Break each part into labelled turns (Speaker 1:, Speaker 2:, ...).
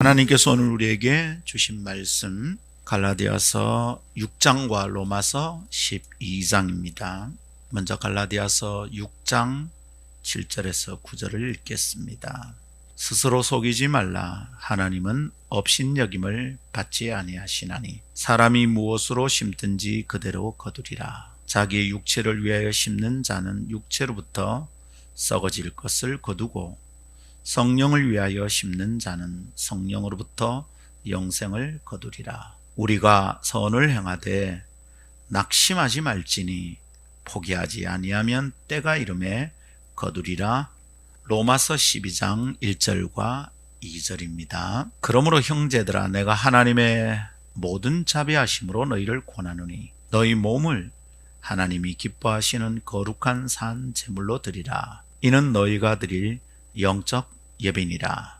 Speaker 1: 하나님께서 오늘 우리에게 주신 말씀 갈라디아서 6장과 로마서 12장입니다. 먼저 갈라디아서 6장 7절에서 9절을 읽겠습니다. 스스로 속이지 말라. 하나님은 업신여김을 받지 아니하시나니 사람이 무엇으로 심든지 그대로 거두리라. 자기의 육체를 위하여 심는 자는 육체로부터 썩어질 것을 거두고 성령을 위하여 심는 자는 성령으로부터 영생을 거두리라. 우리가 선을 행하되 낙심하지 말지니 포기하지 아니하면 때가 이름에 거두리라. 로마서 12장 1절과 2절입니다. 그러므로 형제들아, 내가 하나님의 모든 자비하심으로 너희를 권하노니 너희 몸을 하나님이 기뻐하시는 거룩한 산 제물로 드리라. 이는 너희가 드릴 영적 예배니라.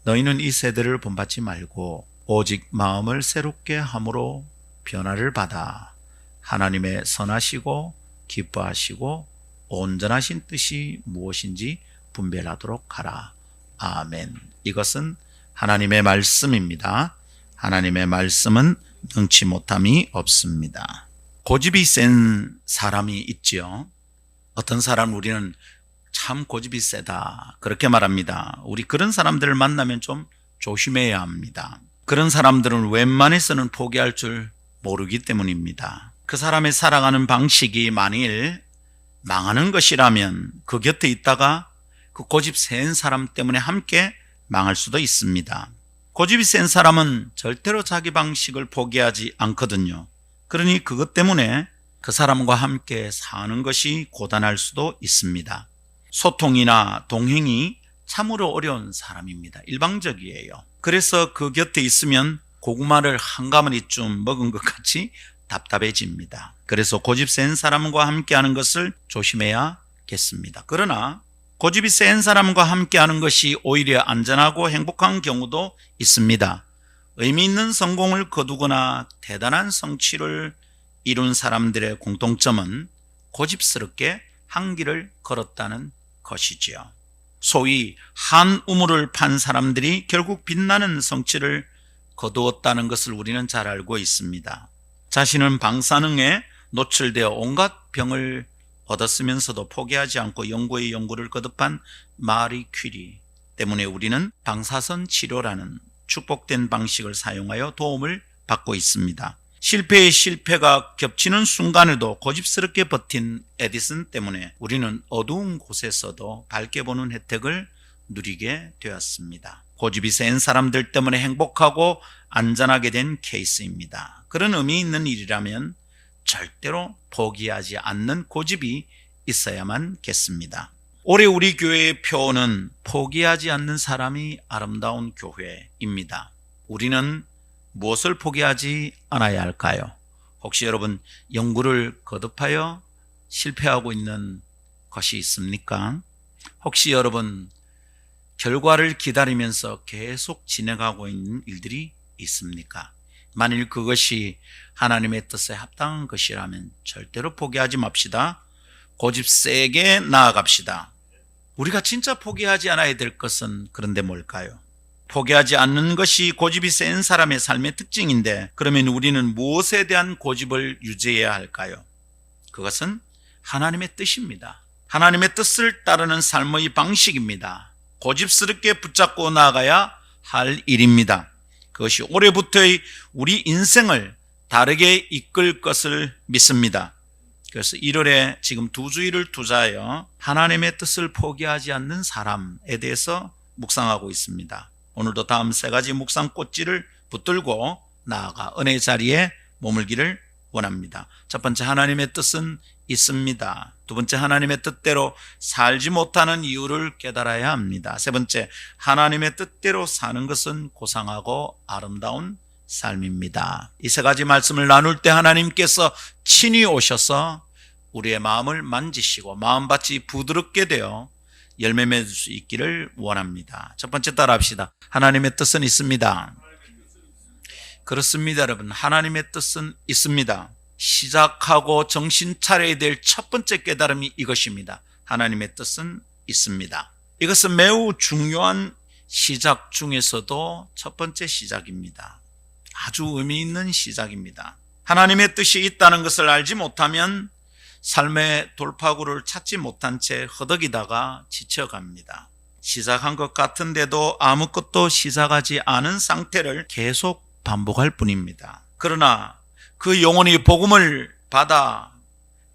Speaker 1: 너희는 이 세대를 본받지 말고 오직 마음을 새롭게 함으로 변화를 받아 하나님의 선하시고 기뻐하시고 온전하신 뜻이 무엇인지 분별하도록 하라. 아멘. 이것은 하나님의 말씀입니다. 하나님의 말씀은 능치 못함이 없습니다. 고집이 센 사람이 있지요. 어떤 사람 우리는 참 고집이 세다 그렇게 말합니다. 우리 그런 사람들을 만나면 좀 조심해야 합니다. 그런 사람들은 웬만해서는 포기할 줄 모르기 때문입니다. 그 사람의 살아가는 방식이 만일 망하는 것이라면 그 곁에 있다가 그 고집 센 사람 때문에 함께 망할 수도 있습니다. 고집이 센 사람은 절대로 자기 방식을 포기하지 않거든요. 그러니 그것 때문에 그 사람과 함께 사는 것이 고단할 수도 있습니다. 소통이나 동행이 참으로 어려운 사람입니다. 일방적이에요. 그래서 그 곁에 있으면 고구마를 한 가마리쯤 먹은 것 같이 답답해집니다. 그래서 고집 센 사람과 함께하는 것을 조심해야겠습니다. 그러나 고집이 센 사람과 함께하는 것이 오히려 안전하고 행복한 경우도 있습니다. 의미 있는 성공을 거두거나 대단한 성취를 이룬 사람들의 공통점은 고집스럽게 한 길을 걸었다는 것이지요. 소위 한 우물을 판 사람들이 결국 빛나는 성취를 거두었다는 것을 우리는 잘 알고 있습니다. 자신은 방사능에 노출되어 온갖 병을 얻었으면서도 포기하지 않고 연구의 연구를 거듭한 마리 퀴리 때문에 우리는 방사선 치료라는 축복된 방식을 사용하여 도움을 받고 있습니다. 실패의 실패가 겹치는 순간에도 고집스럽게 버틴 에디슨 때문에 우리는 어두운 곳에서도 밝게 보는 혜택을 누리게 되었습니다. 고집이 센 사람들 때문에 행복하고 안전하게 된 케이스입니다. 그런 의미 있는 일이라면 절대로 포기하지 않는 고집이 있어야만겠습니다. 올해 우리 교회의 표어는 포기하지 않는 사람이 아름다운 교회입니다. 우리는 무엇을 포기하지 않아야 할까요? 혹시 여러분 연구를 거듭하여 실패하고 있는 것이 있습니까? 혹시 여러분 결과를 기다리면서 계속 진행하고 있는 일들이 있습니까? 만일 그것이 하나님의 뜻에 합당한 것이라면 절대로 포기하지 맙시다. 고집 세게 나아갑시다. 우리가 진짜 포기하지 않아야 될 것은 그런데 뭘까요? 포기하지 않는 것이 고집이 센 사람의 삶의 특징인데 그러면 우리는 무엇에 대한 고집을 유지해야 할까요? 그것은 하나님의 뜻입니다. 하나님의 뜻을 따르는 삶의 방식입니다. 고집스럽게 붙잡고 나아가야 할 일입니다. 그것이 올해부터의 우리 인생을 다르게 이끌 것을 믿습니다. 그래서 1월에 지금 2주일을 투자하여 하나님의 뜻을 포기하지 않는 사람에 대해서 묵상하고 있습니다. 오늘도 다음 3가지 묵상 꽃지를 붙들고 나아가 은혜의 자리에 머물기를 원합니다. 첫 번째, 하나님의 뜻은 있습니다. 두 번째, 하나님의 뜻대로 살지 못하는 이유를 깨달아야 합니다. 세 번째, 하나님의 뜻대로 사는 것은 고상하고 아름다운 삶입니다. 이 3가지 말씀을 나눌 때 하나님께서 친히 오셔서 우리의 마음을 만지시고 마음밭이 부드럽게 되어 열매 맺을 수 있기를 원합니다. 첫 번째 따라합시다. 하나님의 뜻은 있습니다. 그렇습니다, 여러분. 하나님의 뜻은 있습니다. 시작하고 정신 차려야 될 첫 번째 깨달음이 이것입니다. 하나님의 뜻은 있습니다. 이것은 매우 중요한 시작 중에서도 첫 번째 시작입니다. 아주 의미 있는 시작입니다. 하나님의 뜻이 있다는 것을 알지 못하면 삶의 돌파구를 찾지 못한 채 허덕이다가 지쳐갑니다. 시작한 것 같은데도 아무것도 시작하지 않은 상태를 계속 반복할 뿐입니다. 그러나 그 영혼이 복음을 받아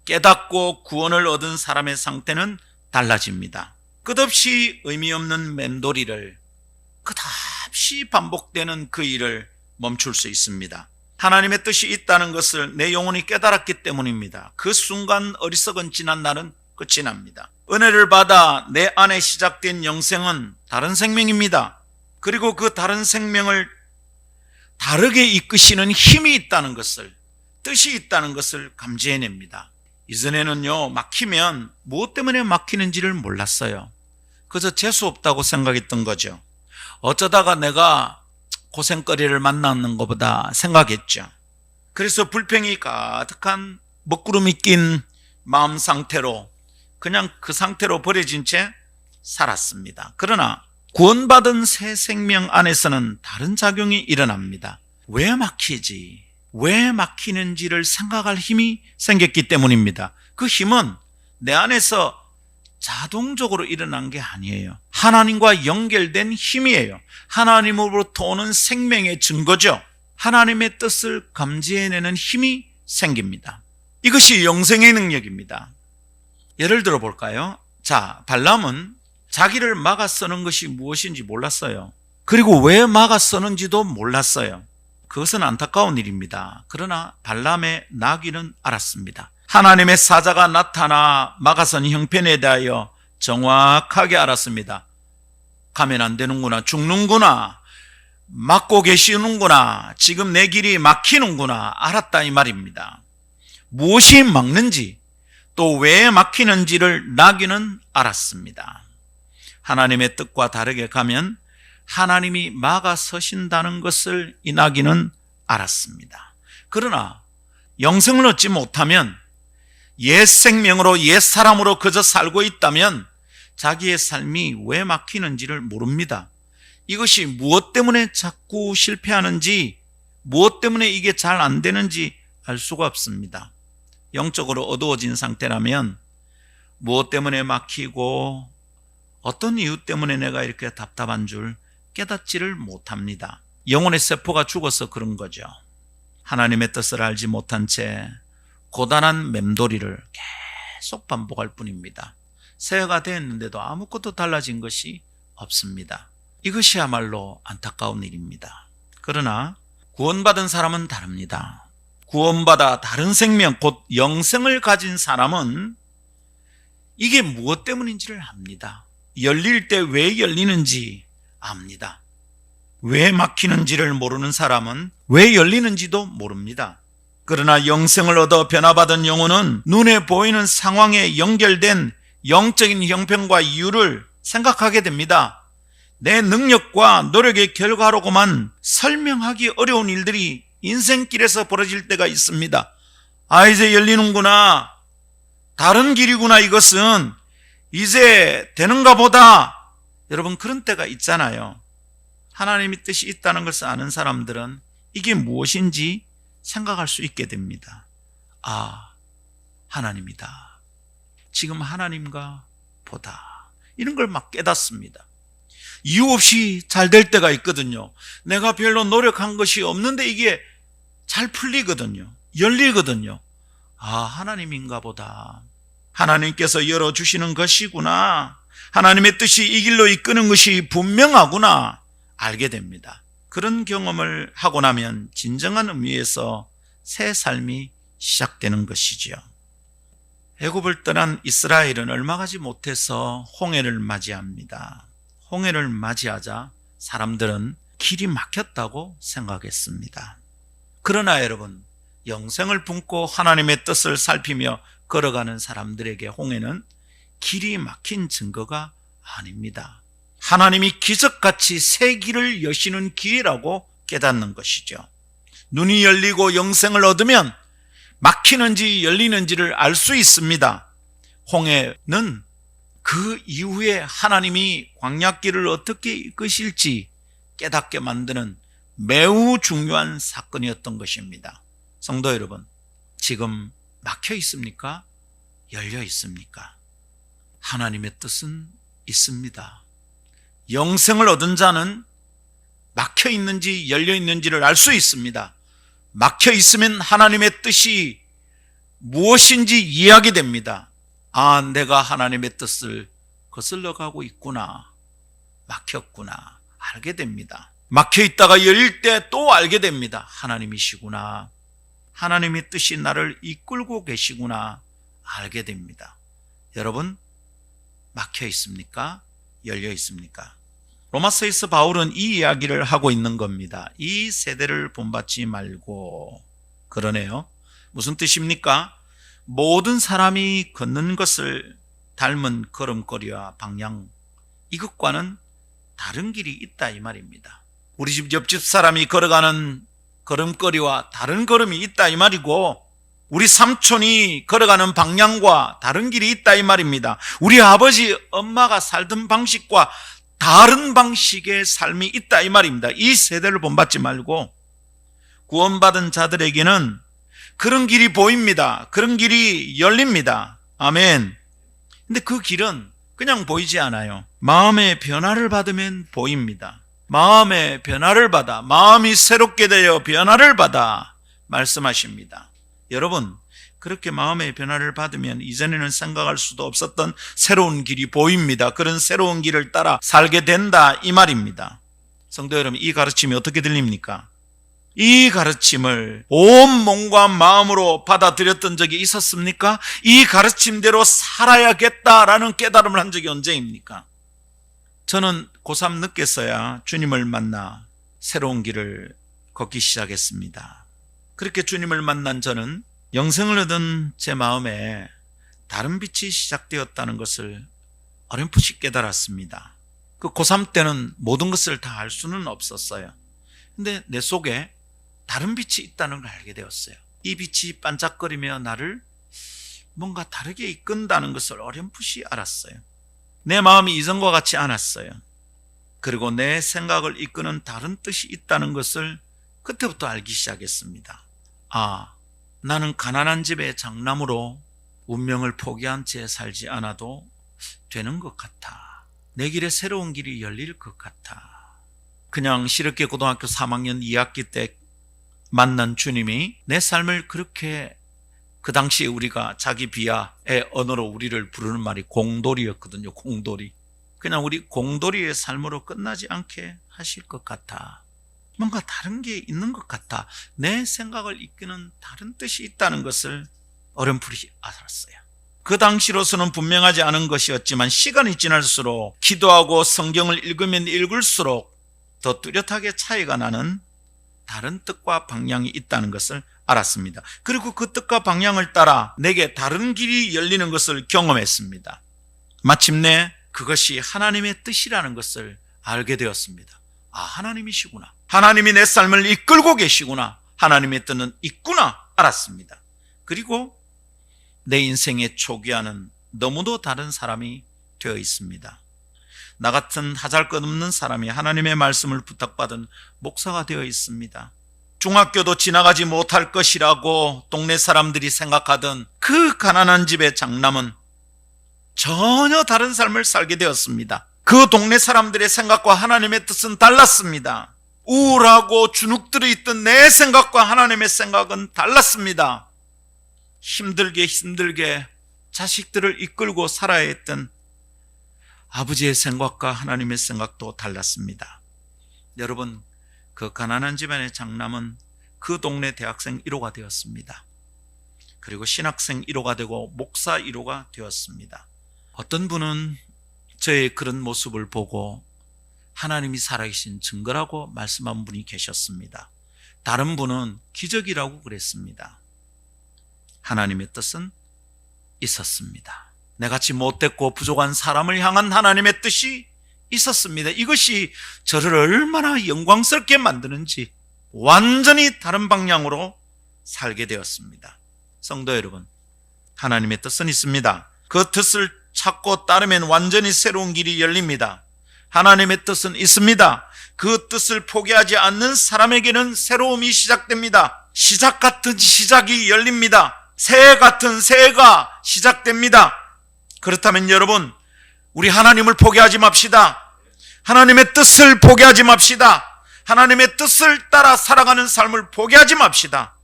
Speaker 1: 깨닫고 구원을 얻은 사람의 상태는 달라집니다. 끝없이 의미 없는 맴돌이를, 끝없이 반복되는 그 일을 멈출 수 있습니다. 하나님의 뜻이 있다는 것을 내 영혼이 깨달았기 때문입니다. 그 순간 어리석은 지난 날은 끝이 납니다. 은혜를 받아 내 안에 시작된 영생은 다른 생명입니다. 그리고 그 다른 생명을 다르게 이끄시는 힘이 있다는 것을, 뜻이 있다는 것을 감지해냅니다. 이전에는요, 막히면 무엇 때문에 막히는지를 몰랐어요. 그저 재수 없다고 생각했던 거죠. 어쩌다가 내가 고생거리를 만나는 것보다 생각했죠. 그래서 불평이 가득한 먹구름이 낀 마음 상태로 그냥 그 상태로 버려진 채 살았습니다. 그러나 구원받은 새 생명 안에서는 다른 작용이 일어납니다. 왜 막히지? 왜 막히는지를 생각할 힘이 생겼기 때문입니다. 그 힘은 내 안에서 자동적으로 일어난 게 아니에요. 하나님과 연결된 힘이에요. 하나님으로부터 오는 생명의 증거죠. 하나님의 뜻을 감지해내는 힘이 생깁니다. 이것이 영생의 능력입니다. 예를 들어 볼까요? 자, 발람은 자기를 막아 서는 것이 무엇인지 몰랐어요. 그리고 왜 막아 서는지도 몰랐어요. 그것은 안타까운 일입니다. 그러나 발람의 나귀는 알았습니다. 하나님의 사자가 나타나 막아선 형편에 대하여 정확하게 알았습니다. 가면 안 되는구나, 죽는구나, 막고 계시는구나, 지금 내 길이 막히는구나 알았다 이 말입니다. 무엇이 막는지, 또 왜 막히는지를 나귀는 알았습니다. 하나님의 뜻과 다르게 가면 하나님이 막아서신다는 것을 이 나귀는 알았습니다. 그러나 영생을 얻지 못하면 옛 생명으로 옛 사람으로 그저 살고 있다면 자기의 삶이 왜 막히는지를 모릅니다. 이것이 무엇 때문에 자꾸 실패하는지, 무엇 때문에 이게 잘 안 되는지 알 수가 없습니다. 영적으로 어두워진 상태라면 무엇 때문에 막히고 어떤 이유 때문에 내가 이렇게 답답한 줄 깨닫지를 못합니다. 영혼의 세포가 죽어서 그런 거죠. 하나님의 뜻을 알지 못한 채 고단한 맴돌이를 계속 반복할 뿐입니다. 새해가 됐는데도 아무것도 달라진 것이 없습니다. 이것이야말로 안타까운 일입니다. 그러나 구원받은 사람은 다릅니다. 구원받아 다른 생명, 곧 영생을 가진 사람은 이게 무엇 때문인지를 압니다. 열릴 때 왜 열리는지 압니다. 왜 막히는지를 모르는 사람은 왜 열리는지도 모릅니다. 그러나 영생을 얻어 변화받은 영혼은 눈에 보이는 상황에 연결된 영적인 형편과 이유를 생각하게 됩니다. 내 능력과 노력의 결과로만 설명하기 어려운 일들이 인생길에서 벌어질 때가 있습니다. 아, 이제 열리는구나, 다른 길이구나, 이것은 이제 되는가 보다. 여러분, 그런 때가 있잖아요. 하나님의 뜻이 있다는 것을 아는 사람들은 이게 무엇인지 생각할 수 있게 됩니다. 아, 하나님이다. 지금 하나님과 보다. 이런 걸 막 깨닫습니다. 이유 없이 잘 될 때가 있거든요. 내가 별로 노력한 것이 없는데 이게 잘 풀리거든요. 열리거든요. 아, 하나님인가 보다. 하나님께서 열어주시는 것이구나. 하나님의 뜻이 이 길로 이끄는 것이 분명하구나. 알게 됩니다. 그런 경험을 하고 나면 진정한 의미에서 새 삶이 시작되는 것이지요. 애굽을 떠난 이스라엘은 얼마 가지 못해서 홍해를 맞이합니다. 홍해를 맞이하자 사람들은 길이 막혔다고 생각했습니다. 그러나 여러분, 영생을 품고 하나님의 뜻을 살피며 걸어가는 사람들에게 홍해는 길이 막힌 증거가 아닙니다. 하나님이 기적같이 새 길을 여시는 기회라고 깨닫는 것이죠. 눈이 열리고 영생을 얻으면 막히는지 열리는지를 알 수 있습니다. 홍해는 그 이후에 하나님이 광야길을 어떻게 이끄실지 깨닫게 만드는 매우 중요한 사건이었던 것입니다. 성도 여러분, 지금 막혀 있습니까? 열려 있습니까? 하나님의 뜻은 있습니다. 영생을 얻은 자는 막혀 있는지 열려 있는지를 알 수 있습니다. 막혀 있으면 하나님의 뜻이 무엇인지 이해하게 됩니다. 아, 내가 하나님의 뜻을 거슬러 가고 있구나. 막혔구나. 알게 됩니다. 막혀 있다가 열릴 때 또 알게 됩니다. 하나님이시구나. 하나님의 뜻이 나를 이끌고 계시구나. 알게 됩니다. 여러분, 막혀 있습니까? 열려 있습니까? 로마서에서 바울은 이 이야기를 하고 있는 겁니다. 이 세대를 본받지 말고. 그러네요. 무슨 뜻입니까? 모든 사람이 걷는 것을 닮은 걸음걸이와 방향, 이것과는 다른 길이 있다 이 말입니다. 우리 집 옆집 사람이 걸어가는 걸음걸이와 다른 걸음이 있다 이 말이고, 우리 삼촌이 걸어가는 방향과 다른 길이 있다 이 말입니다. 우리 아버지, 엄마가 살던 방식과 다른 방식의 삶이 있다 이 말입니다. 이 세대를 본받지 말고 구원받은 자들에게는 그런 길이 보입니다. 그런 길이 열립니다. 아멘. 근데 그 길은 그냥 보이지 않아요. 마음의 변화를 받으면 보입니다. 마음의 변화를 받아, 마음이 새롭게 되어 변화를 받아 말씀하십니다. 여러분, 그렇게 마음의 변화를 받으면 이전에는 생각할 수도 없었던 새로운 길이 보입니다. 그런 새로운 길을 따라 살게 된다 이 말입니다. 성도 여러분, 이 가르침이 어떻게 들립니까? 이 가르침을 온 몸과 마음으로 받아들였던 적이 있었습니까? 이 가르침대로 살아야겠다라는 깨달음을 한 적이 언제입니까? 저는 고3 늦게서야 주님을 만나 새로운 길을 걷기 시작했습니다. 그렇게 주님을 만난 저는 영생을 얻은 제 마음에 다른 빛이 시작되었다는 것을 어렴풋이 깨달았습니다. 그 고3 때는 모든 것을 다 알 수는 없었어요. 근데 내 속에 다른 빛이 있다는 걸 알게 되었어요. 이 빛이 반짝거리며 나를 뭔가 다르게 이끈다는 것을 어렴풋이 알았어요. 내 마음이 이전과 같지 않았어요. 그리고 내 생각을 이끄는 다른 뜻이 있다는 것을 그때부터 알기 시작했습니다. 아, 나는 가난한 집의 장남으로 운명을 포기한 채 살지 않아도 되는 것 같아. 내 길에 새로운 길이 열릴 것 같아. 그냥 시럽게 고등학교 3학년 2학기 때 만난 주님이 내 삶을 그렇게, 그 당시에 우리가 자기 비하의 언어로 우리를 부르는 말이 공돌이였거든요. 공돌이. 그냥 우리 공돌이의 삶으로 끝나지 않게 하실 것 같아. 뭔가 다른 게 있는 것 같아. 내 생각을 이끄는 다른 뜻이 있다는 것을 어렴풋이 알았어요. 그 당시로서는 분명하지 않은 것이었지만 시간이 지날수록, 기도하고 성경을 읽으면 읽을수록 더 뚜렷하게 차이가 나는 다른 뜻과 방향이 있다는 것을 알았습니다. 그리고 그 뜻과 방향을 따라 내게 다른 길이 열리는 것을 경험했습니다. 마침내 그것이 하나님의 뜻이라는 것을 알게 되었습니다. 아, 하나님이시구나. 하나님이 내 삶을 이끌고 계시구나. 하나님의 뜻은 있구나 알았습니다. 그리고 내 인생의 초기와는 너무도 다른 사람이 되어 있습니다. 나 같은 하잘것없는 사람이 하나님의 말씀을 부탁받은 목사가 되어 있습니다. 중학교도 지나가지 못할 것이라고 동네 사람들이 생각하던 그 가난한 집의 장남은 전혀 다른 삶을 살게 되었습니다. 그 동네 사람들의 생각과 하나님의 뜻은 달랐습니다. 우울하고 주눅들어 있던 내 생각과 하나님의 생각은 달랐습니다. 힘들게 자식들을 이끌고 살아야 했던 아버지의 생각과 하나님의 생각도 달랐습니다. 여러분, 그 가난한 집안의 장남은 그 동네 대학생 1호가 되었습니다. 그리고 신학생 1호가 되고 목사 1호가 되었습니다. 어떤 분은 저의 그런 모습을 보고 하나님이 살아계신 증거라고 말씀한 분이 계셨습니다. 다른 분은 기적이라고 그랬습니다. 하나님의 뜻은 있었습니다. 내같이 못됐고 부족한 사람을 향한 하나님의 뜻이 있었습니다. 이것이 저를 얼마나 영광스럽게 만드는지 완전히 다른 방향으로 살게 되었습니다. 성도 여러분, 하나님의 뜻은 있습니다. 그 뜻을 찾고 따르면 완전히 새로운 길이 열립니다. 하나님의 뜻은 있습니다. 그 뜻을 포기하지 않는 사람에게는 새로움이 시작됩니다. 시작 같은 시작이 열립니다. 새해 같은 새해가 시작됩니다. 그렇다면 여러분, 우리 하나님을 포기하지 맙시다. 하나님의 뜻을 포기하지 맙시다. 하나님의 뜻을 따라 살아가는 삶을 포기하지 맙시다.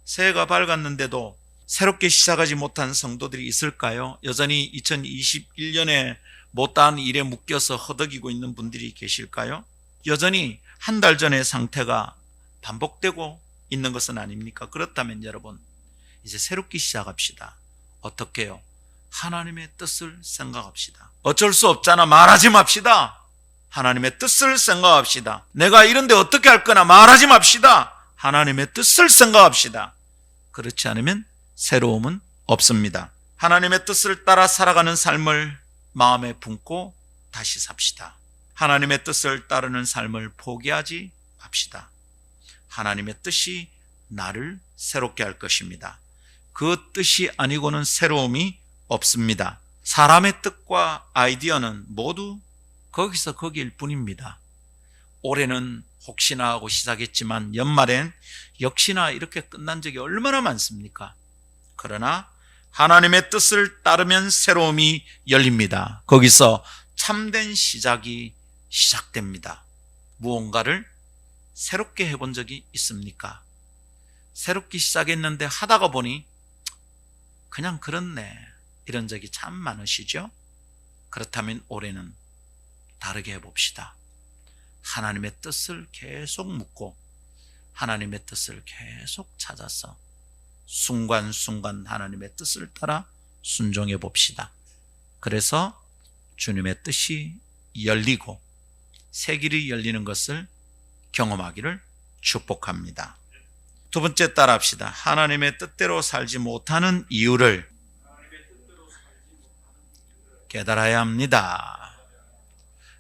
Speaker 1: 새해가 밝았는데도 새롭게 시작하지 못한 성도들이 있을까요? 여전히 2021년에 못다한 일에 묶여서 허덕이고 있는 분들이 계실까요? 여전히 한 달 전의 상태가 반복되고 있는 것은 아닙니까? 그렇다면 여러분, 이제 새롭게 시작합시다. 어떻게 해요? 하나님의 뜻을 생각합시다. 어쩔 수 없잖아 말하지 맙시다. 하나님의 뜻을 생각합시다. 내가 이런데 어떻게 할 거나 말하지 맙시다. 하나님의 뜻을 생각합시다. 그렇지 않으면 새로움은 없습니다. 하나님의 뜻을 따라 살아가는 삶을 마음에 품고 다시 삽시다. 하나님의 뜻을 따르는 삶을 포기하지 맙시다. 하나님의 뜻이 나를 새롭게 할 것입니다. 그 뜻이 아니고는 새로움이 없습니다. 사람의 뜻과 아이디어는 모두 거기서 거기일 뿐입니다. 올해는 혹시나 하고 시작했지만 연말엔 역시나 이렇게 끝난 적이 얼마나 많습니까? 그러나 하나님의 뜻을 따르면 새로움이 열립니다. 거기서 참된 시작이 시작됩니다. 무언가를 새롭게 해본 적이 있습니까? 새롭게 시작했는데 하다가 보니 그냥 그렇네, 이런 적이 참 많으시죠? 그렇다면 올해는 다르게 해봅시다. 하나님의 뜻을 계속 묻고 하나님의 뜻을 계속 찾아서 순간순간 하나님의 뜻을 따라 순종해 봅시다. 그래서 주님의 뜻이 열리고 새 길이 열리는 것을 경험하기를 축복합니다. 두 번째 따라합시다. 하나님의 뜻대로 살지 못하는 이유를 깨달아야 합니다.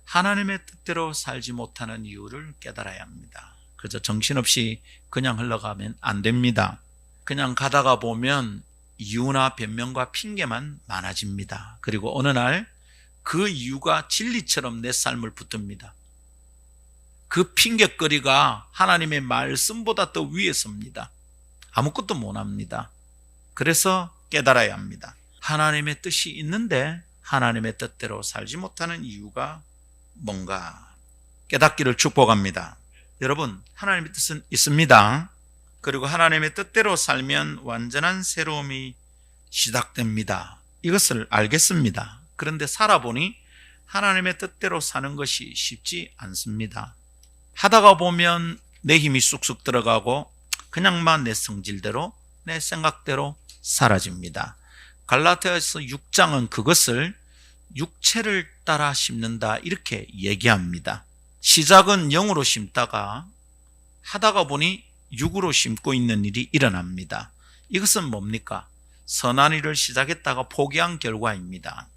Speaker 1: 하나님의 뜻대로 살지 못하는 이유를 깨달아야 합니다. 그래서 정신없이 그냥 흘러가면 안 됩니다. 그냥 가다가 보면 이유나 변명과 핑계만 많아집니다. 그리고 어느 날 그 이유가 진리처럼 내 삶을 붙듭니다. 그 핑계거리가 하나님의 말씀보다 더 위에 섭니다. 아무것도 못합니다. 그래서 깨달아야 합니다. 하나님의 뜻이 있는데 하나님의 뜻대로 살지 못하는 이유가 뭔가 깨닫기를 축복합니다. 여러분, 하나님의 뜻은 있습니다. 그리고 하나님의 뜻대로 살면 완전한 새로움이 시작됩니다. 이것을 알겠습니다. 그런데 살아보니 하나님의 뜻대로 사는 것이 쉽지 않습니다. 하다가 보면 내 힘이 쑥쑥 들어가고 그냥만 내 성질대로 내 생각대로 사라집니다. 갈라디아서 6장은 그것을 육체를 따라 심는다 이렇게 얘기합니다. 시작은 영으로 심다가 하다가 보니 육으로 심고 있는 일이 일어납니다. 이것은 뭡니까? 선한 일을 시작했다가 포기한 결과입니다.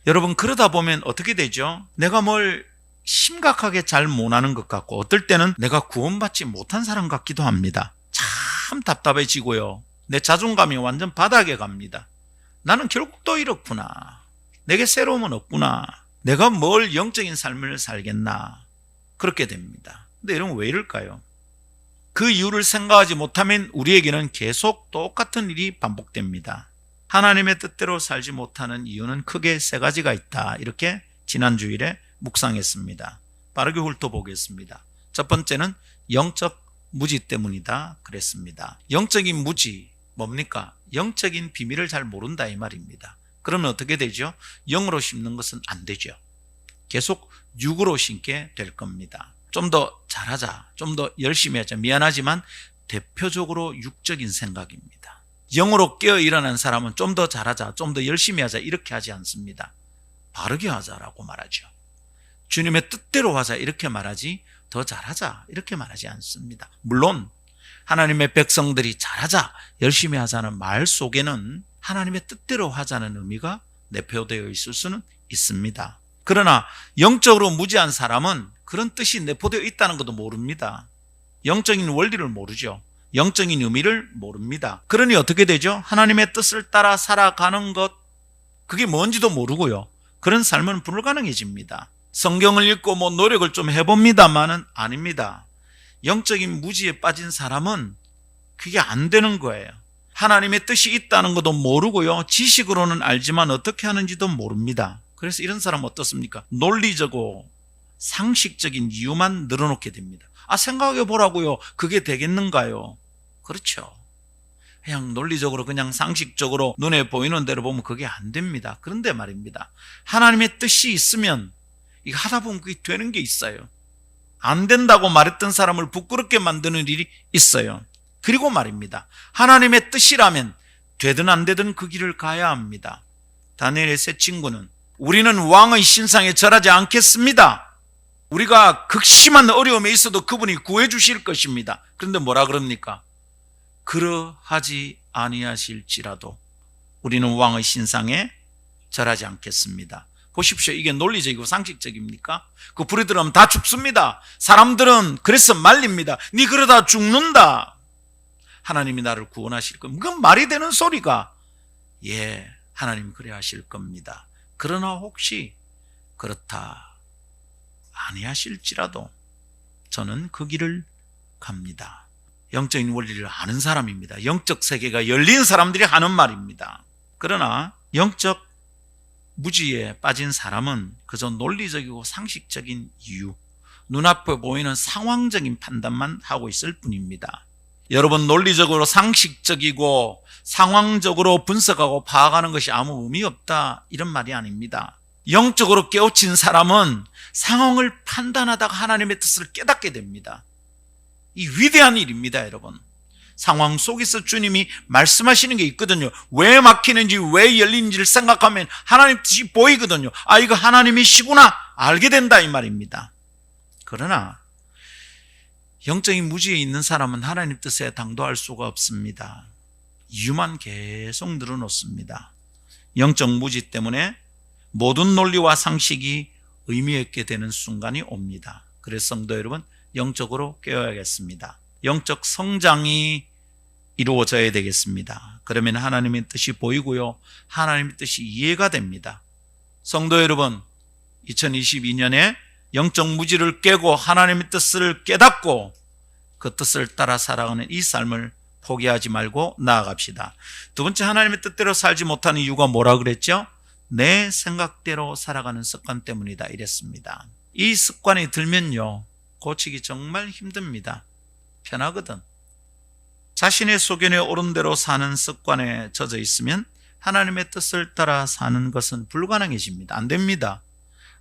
Speaker 1: 여러분, 그러다 보면 어떻게 되죠? 내가 뭘 심각하게 잘 못하는 것 같고 어떨 때는 내가 구원받지 못한 사람 같기도 합니다. 참 답답해지고요. 내 자존감이 완전 바닥에 갑니다. 나는 결국 또 이렇구나. 내게 새로움은 없구나. 내가 뭘 영적인 삶을 살겠나. 그렇게 됩니다. 근데 여러분, 왜 이럴까요? 그 이유를 생각하지 못하면 우리에게는 계속 똑같은 일이 반복됩니다. 하나님의 뜻대로 살지 못하는 이유는 크게 세 가지가 있다. 이렇게 지난 주일에 묵상했습니다. 빠르게 훑어보겠습니다. 첫 번째는 영적 무지 때문이다 그랬습니다. 영적인 무지 뭡니까? 영적인 비밀을 잘 모른다 이 말입니다. 그러면 어떻게 되죠? 영으로 심는 것은 안 되죠. 계속 육으로 심게 될 겁니다. 좀 더 잘하자, 좀 더 열심히 하자. 미안하지만 대표적으로 육적인 생각입니다. 영으로 깨어 일어난 사람은 좀 더 잘하자, 좀 더 열심히 하자 이렇게 하지 않습니다. 바르게 하자라고 말하죠. 주님의 뜻대로 하자 이렇게 말하지 더 잘하자 이렇게 말하지 않습니다. 물론 하나님의 백성들이 잘하자, 열심히 하자는 말 속에는 하나님의 뜻대로 하자는 의미가 내포되어 있을 수는 있습니다. 그러나 영적으로 무지한 사람은 그런 뜻이 내포되어 있다는 것도 모릅니다. 영적인 원리를 모르죠. 영적인 의미를 모릅니다. 그러니 어떻게 되죠? 하나님의 뜻을 따라 살아가는 것, 그게 뭔지도 모르고요. 그런 삶은 불가능해집니다. 성경을 읽고 노력을 좀 해봅니다만은 아닙니다. 영적인 무지에 빠진 사람은 그게 안 되는 거예요. 하나님의 뜻이 있다는 것도 모르고요. 지식으로는 알지만 어떻게 하는지도 모릅니다. 그래서 이런 사람 어떻습니까? 논리적으로 상식적인 이유만 늘어놓게 됩니다. 생각해 보라고요. 그게 되겠는가요? 그렇죠. 그냥 논리적으로 그냥 상식적으로 눈에 보이는 대로 보면 그게 안 됩니다. 그런데 말입니다. 하나님의 뜻이 있으면 이거 하다 보면 그게 되는 게 있어요. 안 된다고 말했던 사람을 부끄럽게 만드는 일이 있어요. 그리고 말입니다. 하나님의 뜻이라면 되든 안 되든 그 길을 가야 합니다. 다니엘의 세 친구는 우리는 왕의 신상에 절하지 않겠습니다. 우리가 극심한 어려움에 있어도 그분이 구해 주실 것입니다. 그런데 뭐라 그럽니까? 그러하지 아니하실지라도 우리는 왕의 신상에 절하지 않겠습니다. 보십시오. 이게 논리적이고 상식적입니까? 그 불이 들어오면 다 죽습니다. 사람들은 그래서 말립니다. 네 그러다 죽는다. 하나님이 나를 구원하실 겁니다. 그건 말이 되는 소리가. 하나님 그래 하실 겁니다. 그러나 혹시 그렇다 아니하실지라도 저는 그 길을 갑니다. 영적인 원리를 아는 사람입니다. 영적 세계가 열린 사람들이 하는 말입니다. 그러나 영적 무지에 빠진 사람은 그저 논리적이고 상식적인 이유, 눈앞에 보이는 상황적인 판단만 하고 있을 뿐입니다. 여러분, 논리적으로 상식적이고 상황적으로 분석하고 파악하는 것이 아무 의미 없다, 이런 말이 아닙니다. 영적으로 깨우친 사람은 상황을 판단하다가 하나님의 뜻을 깨닫게 됩니다. 이 위대한 일입니다, 여러분. 상황 속에서 주님이 말씀하시는 게 있거든요. 왜 막히는지, 왜 열리는지를 생각하면 하나님 뜻이 보이거든요. 이거 하나님이시구나 알게 된다, 이 말입니다. 그러나 영적인 무지에 있는 사람은 하나님 뜻에 당도할 수가 없습니다. 이유만 계속 늘어놓습니다. 영적 무지 때문에 모든 논리와 상식이 의미 있게 되는 순간이 옵니다. 그래서 성도 여러분, 영적으로 깨어야겠습니다. 영적 성장이 이루어져야 되겠습니다. 그러면 하나님의 뜻이 보이고요, 하나님의 뜻이 이해가 됩니다. 성도 여러분, 2022년에 영적 무지를 깨고 하나님의 뜻을 깨닫고 그 뜻을 따라 살아가는 이 삶을 포기하지 말고 나아갑시다. 두 번째, 하나님의 뜻대로 살지 못하는 이유가 뭐라 그랬죠? 내 생각대로 살아가는 습관 때문이다, 이랬습니다. 이 습관이 들면요, 고치기 정말 힘듭니다. 편하거든. 자신의 소견에 옳은 대로 사는 습관에 젖어 있으면 하나님의 뜻을 따라 사는 것은 불가능해집니다. 안 됩니다.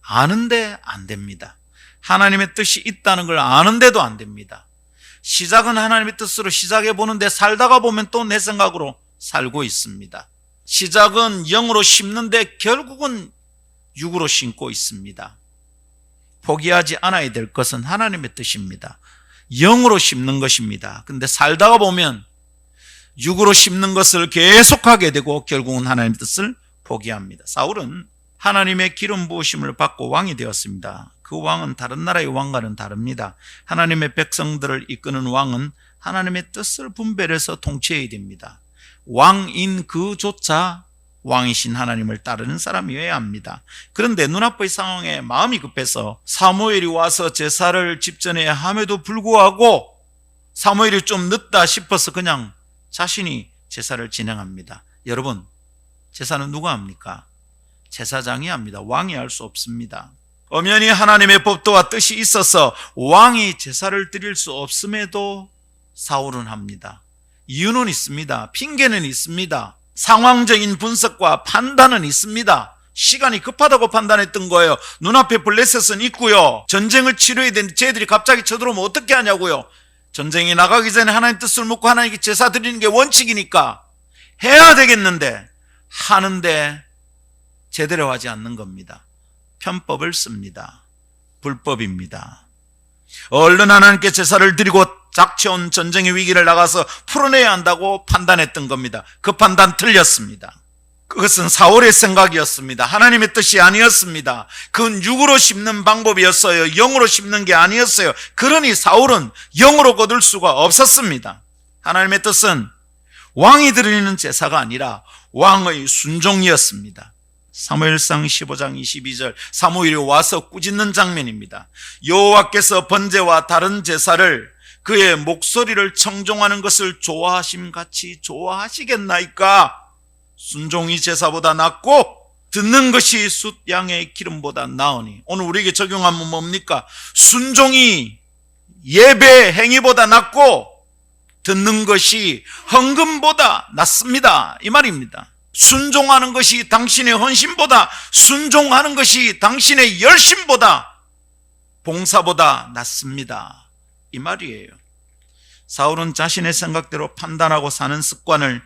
Speaker 1: 아는데 안 됩니다. 하나님의 뜻이 있다는 걸 아는데도 안 됩니다. 시작은 하나님의 뜻으로 시작해 보는데 살다가 보면 또 내 생각으로 살고 있습니다. 시작은 영으로 심는데 결국은 육으로 심고 있습니다. 포기하지 않아야 될 것은 하나님의 뜻입니다. 영으로 심는 것입니다. 근데 살다가 보면 육으로 심는 것을 계속하게 되고 결국은 하나님의 뜻을 포기합니다. 사울은 하나님의 기름 부으심을 받고 왕이 되었습니다. 그 왕은 다른 나라의 왕과는 다릅니다. 하나님의 백성들을 이끄는 왕은 하나님의 뜻을 분별해서 통치해야 됩니다. 왕인 그조차 왕이신 하나님을 따르는 사람이어야 합니다. 그런데 눈앞의 상황에 마음이 급해서 사무엘이 와서 제사를 집전해야 함에도 불구하고 사무엘이 좀 늦다 싶어서 그냥 자신이 제사를 진행합니다. 여러분, 제사는 누가 합니까? 제사장이 합니다. 왕이 할 수 없습니다. 엄연히 하나님의 법도와 뜻이 있어서 왕이 제사를 드릴 수 없음에도 사울은 합니다. 이유는 있습니다. 핑계는 있습니다. 상황적인 분석과 판단은 있습니다. 시간이 급하다고 판단했던 거예요. 눈앞에 블레셋은 있고요, 전쟁을 치러야 되는데 쟤들이 갑자기 쳐들어오면 어떻게 하냐고요. 전쟁이 나가기 전에 하나님 뜻을 묻고 하나님께 제사 드리는 게 원칙이니까 해야 되겠는데 하는데 제대로 하지 않는 겁니다. 편법을 씁니다. 불법입니다. 얼른 하나님께 제사를 드리고 닥쳐온 전쟁의 위기를 나가서 풀어내야 한다고 판단했던 겁니다. 그 판단 틀렸습니다. 그것은 사울의 생각이었습니다. 하나님의 뜻이 아니었습니다. 그건 육으로 심는 방법이었어요. 영으로 심는 게 아니었어요. 그러니 사울은 영으로 거둘 수가 없었습니다. 하나님의 뜻은 왕이 드리는 제사가 아니라 왕의 순종이었습니다. 사무엘상 15장 22절, 사무엘이 와서 꾸짖는 장면입니다. 여호와께서 번제와 다른 제사를 그의 목소리를 청종하는 것을 좋아하심같이 좋아하시겠나이까? 순종이 제사보다 낫고 듣는 것이 숫 양의 기름보다 나으니. 오늘 우리에게 적용하면 뭡니까? 순종이 예배 행위보다 낫고 듣는 것이 헌금보다 낫습니다, 이 말입니다. 순종하는 것이 당신의 헌신보다, 순종하는 것이 당신의 열심보다, 봉사보다 낫습니다, 이 말이에요. 사울은 자신의 생각대로 판단하고 사는 습관을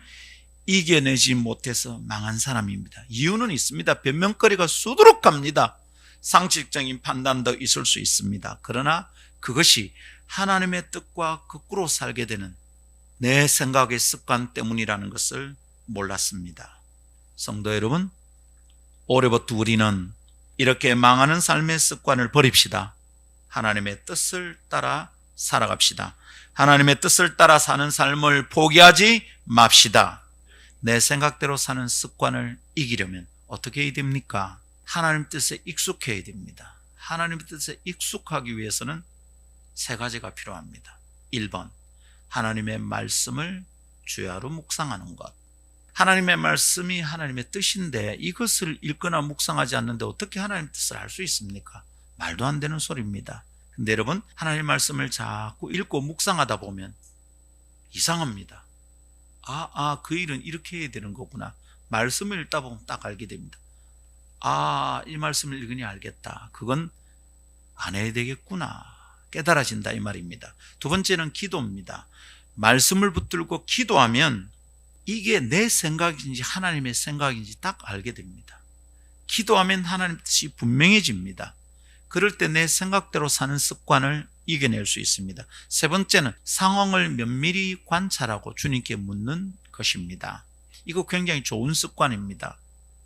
Speaker 1: 이겨내지 못해서 망한 사람입니다. 이유는 있습니다. 변명거리가 수두룩합니다. 상식적인 판단도 있을 수 있습니다. 그러나 그것이 하나님의 뜻과 거꾸로 살게 되는 내 생각의 습관 때문이라는 것을 몰랐습니다. 성도 여러분, 올해부터 우리는 이렇게 망하는 삶의 습관을 버립시다. 하나님의 뜻을 따라 살아갑시다. 하나님의 뜻을 따라 사는 삶을 포기하지 맙시다. 내 생각대로 사는 습관을 이기려면 어떻게 해야 됩니까? 하나님 뜻에 익숙해야 됩니다. 하나님 뜻에 익숙하기 위해서는 세 가지가 필요합니다. 1번, 하나님의 말씀을 주야로 묵상하는 것. 하나님의 말씀이 하나님의 뜻인데 이것을 읽거나 묵상하지 않는데 어떻게 하나님의 뜻을 알 수 있습니까? 말도 안 되는 소리입니다. 근데 여러분, 하나님의 말씀을 자꾸 읽고 묵상하다 보면 이상합니다. 그 일은 이렇게 해야 되는 거구나. 말씀을 읽다 보면 딱 알게 됩니다. 이 말씀을 읽으니 알겠다. 그건 안 해야 되겠구나. 깨달아진다, 이 말입니다. 두 번째는 기도입니다. 말씀을 붙들고 기도하면 이게 내 생각인지 하나님의 생각인지 딱 알게 됩니다. 기도하면 하나님 뜻이 분명해집니다. 그럴 때 내 생각대로 사는 습관을 이겨낼 수 있습니다. 세 번째는 상황을 면밀히 관찰하고 주님께 묻는 것입니다. 이거 굉장히 좋은 습관입니다.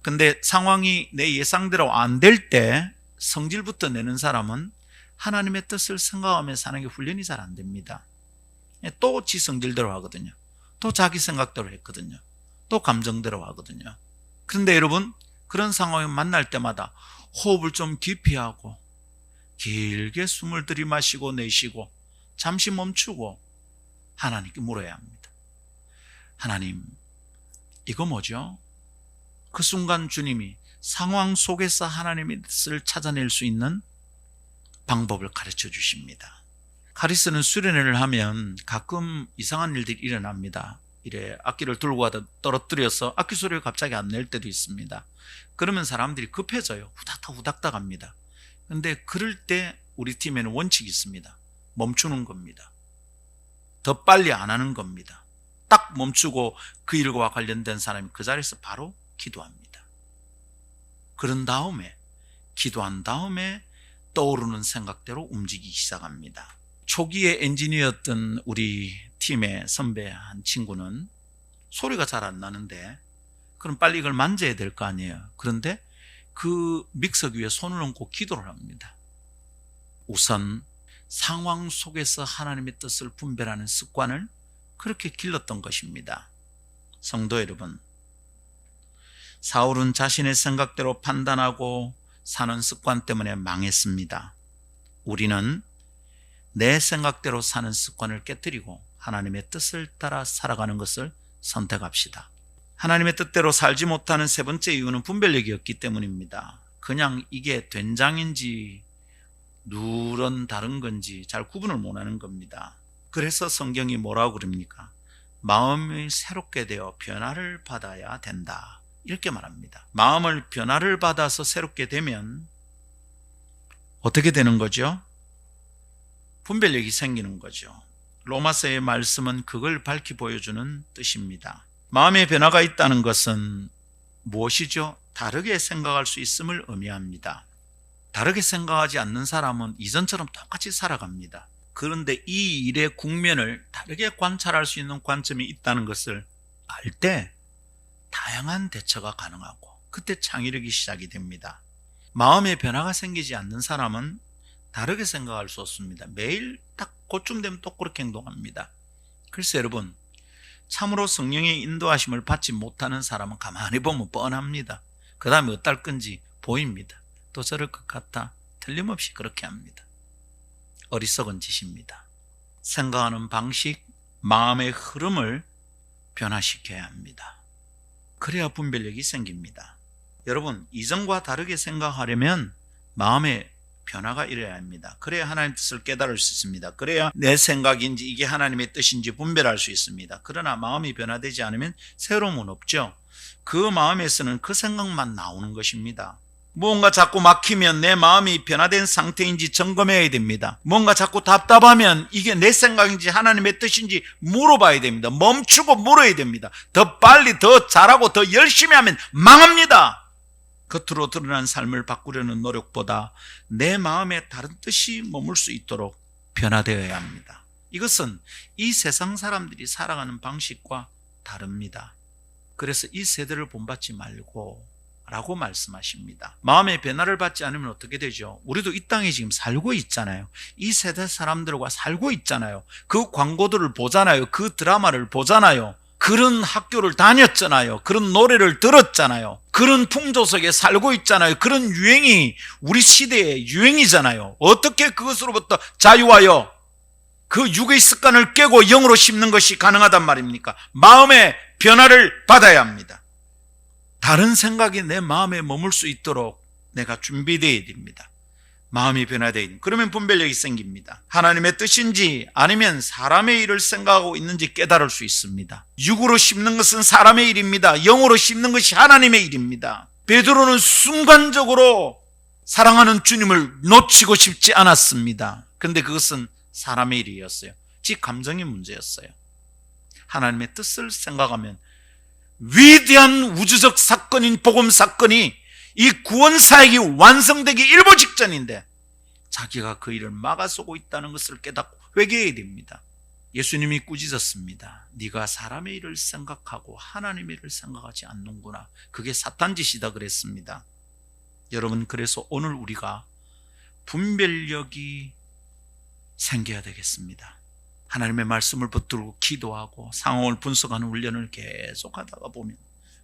Speaker 1: 근데 상황이 내 예상대로 안 될 때 성질부터 내는 사람은 하나님의 뜻을 생각하며 사는 게 훈련이 잘 안 됩니다. 또 지 성질대로 하거든요. 또 자기 생각대로 했거든요. 또 감정대로 하거든요. 그런데 여러분, 그런 상황을 만날 때마다 호흡을 좀 깊이 하고 길게 숨을 들이마시고 내쉬고 잠시 멈추고 하나님께 물어야 합니다. 하나님, 이거 뭐죠? 그 순간 주님이 상황 속에서 하나님의 뜻을 찾아낼 수 있는 방법을 가르쳐 주십니다. 카리스는 수련회를 하면 가끔 이상한 일들이 일어납니다. 이래 악기를 들고 가다 떨어뜨려서 악기 소리가 갑자기 안 낼 때도 있습니다. 그러면 사람들이 급해져요. 후닥닥 후닥닥 합니다. 근데 그럴 때 우리 팀에는 원칙이 있습니다. 멈추는 겁니다. 더 빨리 안 하는 겁니다. 딱 멈추고 그 일과 관련된 사람이 그 자리에서 바로 기도합니다. 그런 다음에, 기도한 다음에 떠오르는 생각대로 움직이기 시작합니다. 초기에 엔지니어였던 우리 팀의 선배 한 친구는 소리가 잘 안 나는데 그럼 빨리 이걸 만져야 될 거 아니에요. 그런데 그 믹서기 위에 손을 얹고 기도를 합니다. 우선 상황 속에서 하나님의 뜻을 분별하는 습관을 그렇게 길렀던 것입니다. 성도 여러분, 사울은 자신의 생각대로 판단하고 사는 습관 때문에 망했습니다. 우리는 내 생각대로 사는 습관을 깨뜨리고 하나님의 뜻을 따라 살아가는 것을 선택합시다. 하나님의 뜻대로 살지 못하는 세 번째 이유는 분별력이 없기 때문입니다. 그냥 이게 된장인지 누런 다른 건지 잘 구분을 못하는 겁니다. 그래서 성경이 뭐라고 그럽니까? 마음이 새롭게 되어 변화를 받아야 된다, 이렇게 말합니다. 마음을 변화를 받아서 새롭게 되면 어떻게 되는 거죠? 분별력이 생기는 거죠. 로마서의 말씀은 그걸 밝히 보여주는 뜻입니다. 마음의 변화가 있다는 것은 무엇이죠? 다르게 생각할 수 있음을 의미합니다. 다르게 생각하지 않는 사람은 이전처럼 똑같이 살아갑니다. 그런데 이 일의 국면을 다르게 관찰할 수 있는 관점이 있다는 것을 알 때 다양한 대처가 가능하고 그때 창의력이 시작이 됩니다. 마음의 변화가 생기지 않는 사람은 다르게 생각할 수 없습니다. 매일 딱 그쯤 되면 또 그렇게 행동합니다. 글쎄 여러분, 참으로 성령의 인도하심을 받지 못하는 사람은 가만히 보면 뻔합니다. 그 다음에 어떨 건지 보입니다. 또 저럴 것 같다. 틀림없이 그렇게 합니다. 어리석은 짓입니다. 생각하는 방식, 마음의 흐름을 변화시켜야 합니다. 그래야 분별력이 생깁니다. 여러분, 이전과 다르게 생각하려면 마음의 변화가 일어나야 합니다. 그래야 하나님의 뜻을 깨달을 수 있습니다. 그래야 내 생각인지 이게 하나님의 뜻인지 분별할 수 있습니다. 그러나 마음이 변화되지 않으면 새로움은 없죠. 그 마음에서는 그 생각만 나오는 것입니다. 뭔가 자꾸 막히면 내 마음이 변화된 상태인지 점검해야 됩니다. 뭔가 자꾸 답답하면 이게 내 생각인지 하나님의 뜻인지 물어봐야 됩니다. 멈추고 물어야 됩니다. 더 빨리 더 잘하고 더 열심히 하면 망합니다. 겉으로 드러난 삶을 바꾸려는 노력보다 내 마음에 다른 뜻이 머물 수 있도록 변화되어야 합니다. 이것은 이 세상 사람들이 살아가는 방식과 다릅니다. 그래서 이 세대를 본받지 말고 라고 말씀하십니다. 마음의 변화를 받지 않으면 어떻게 되죠? 우리도 이 땅에 지금 살고 있잖아요. 이 세대 사람들과 살고 있잖아요. 그 광고들을 보잖아요. 그 드라마를 보잖아요. 그런 학교를 다녔잖아요. 그런 노래를 들었잖아요. 그런 풍조 속에 살고 있잖아요. 그런 유행이 우리 시대의 유행이잖아요. 어떻게 그것으로부터 자유하여 그 육의 습관을 깨고 영으로 심는 것이 가능하단 말입니까? 마음의 변화를 받아야 합니다. 다른 생각이 내 마음에 머물 수 있도록 내가 준비되어야 됩니다. 마음이 변화되어야 됩니다. 그러면 분별력이 생깁니다. 하나님의 뜻인지 아니면 사람의 일을 생각하고 있는지 깨달을 수 있습니다. 육으로 심는 것은 사람의 일입니다. 영으로 심는 것이 하나님의 일입니다. 베드로는 순간적으로 사랑하는 주님을 놓치고 싶지 않았습니다. 그런데 그것은 사람의 일이었어요. 즉 감정의 문제였어요. 하나님의 뜻을 생각하면 위대한 우주적 사건인 복음 사건이 이 구원 사역이 완성되기 일보 직전인데 자기가 그 일을 막아서고 있다는 것을 깨닫고 회개해야 됩니다. 예수님이 꾸짖었습니다. 네가 사람의 일을 생각하고 하나님의 일을 생각하지 않는구나. 그게 사탄 짓이다 그랬습니다. 여러분, 그래서 오늘 우리가 분별력이 생겨야 되겠습니다. 하나님의 말씀을 붙들고 기도하고 상황을 분석하는 훈련을 계속 하다가 보면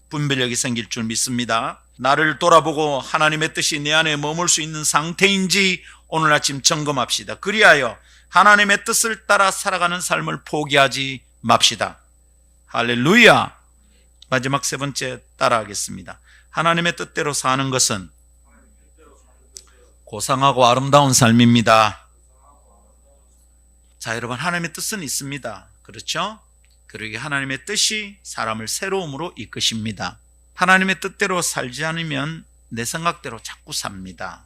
Speaker 1: 분별력이 생길 줄 믿습니다. 나를 돌아보고 하나님의 뜻이 내 안에 머물 수 있는 상태인지 오늘 아침 점검합시다. 그리하여 하나님의 뜻을 따라 살아가는 삶을 포기하지 맙시다. 할렐루야. 마지막 세 번째 따라하겠습니다. 하나님의 뜻대로 사는 것은 고상하고 아름다운 삶입니다. 자, 여러분, 하나님의 뜻은 있습니다. 그렇죠? 그러기에 하나님의 뜻이 사람을 새로움으로 이끄십니다. 하나님의 뜻대로 살지 않으면 내 생각대로 자꾸 삽니다.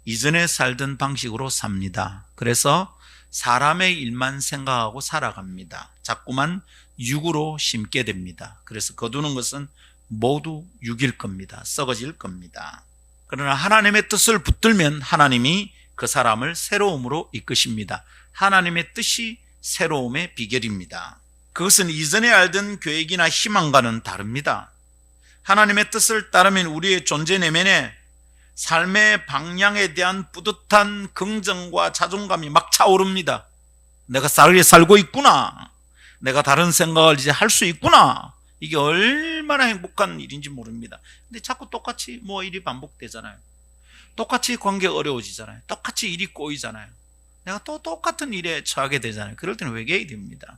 Speaker 1: 이전에 살던 방식으로 삽니다. 그래서 사람의 일만 생각하고 살아갑니다. 자꾸만 육으로 심게 됩니다. 그래서 거두는 것은 모두 육일 겁니다. 썩어질 겁니다. 그러나 하나님의 뜻을 붙들면 하나님이 그 사람을 새로움으로 이끄십니다. 하나님의 뜻이 새로움의 비결입니다. 그것은 이전에 알던 계획이나 희망과는 다릅니다. 하나님의 뜻을 따르면 우리의 존재 내면에 삶의 방향에 대한 뿌듯한 긍정과 자존감이 막 차오릅니다. 내가 살고 있구나. 내가 다른 생각을 이제 할 수 있구나. 이게 얼마나 행복한 일인지 모릅니다. 근데 자꾸 똑같이 일이 반복되잖아요. 똑같이 관계 어려워지잖아요. 똑같이 일이 꼬이잖아요. 내가 또 똑같은 일에 처하게 되잖아요. 그럴 때는 회개해야 됩니다.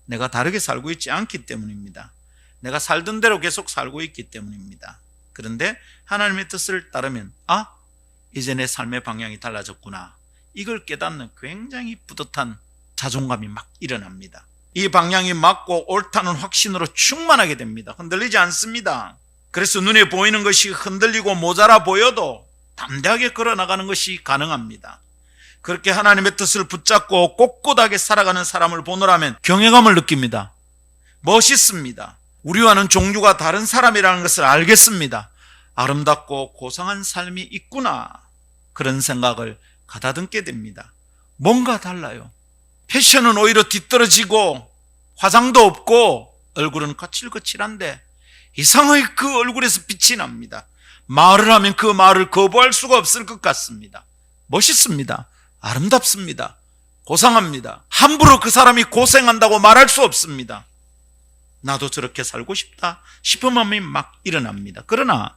Speaker 1: 내가 다르게 살고 있지 않기 때문입니다. 내가 살던 대로 계속 살고 있기 때문입니다. 그런데 하나님의 뜻을 따르면 이제 내 삶의 방향이 달라졌구나. 이걸 깨닫는 굉장히 뿌듯한 자존감이 막 일어납니다. 이 방향이 맞고 옳다는 확신으로 충만하게 됩니다. 흔들리지 않습니다. 그래서 눈에 보이는 것이 흔들리고 모자라 보여도 담대하게 걸어나가는 것이 가능합니다. 그렇게 하나님의 뜻을 붙잡고 꼿꼿하게 살아가는 사람을 보노라면 경외감을 느낍니다. 멋있습니다. 우리와는 종류가 다른 사람이라는 것을 알겠습니다. 아름답고 고상한 삶이 있구나. 그런 생각을 가다듬게 됩니다. 뭔가 달라요. 패션은 오히려 뒤떨어지고 화장도 없고 얼굴은 거칠거칠한데 이상하게 그 얼굴에서 빛이 납니다. 말을 하면 그 말을 거부할 수가 없을 것 같습니다. 멋있습니다. 아름답습니다. 고상합니다. 함부로 그 사람이 고생한다고 말할 수 없습니다. 나도 저렇게 살고 싶다 싶은 마음이 막 일어납니다. 그러나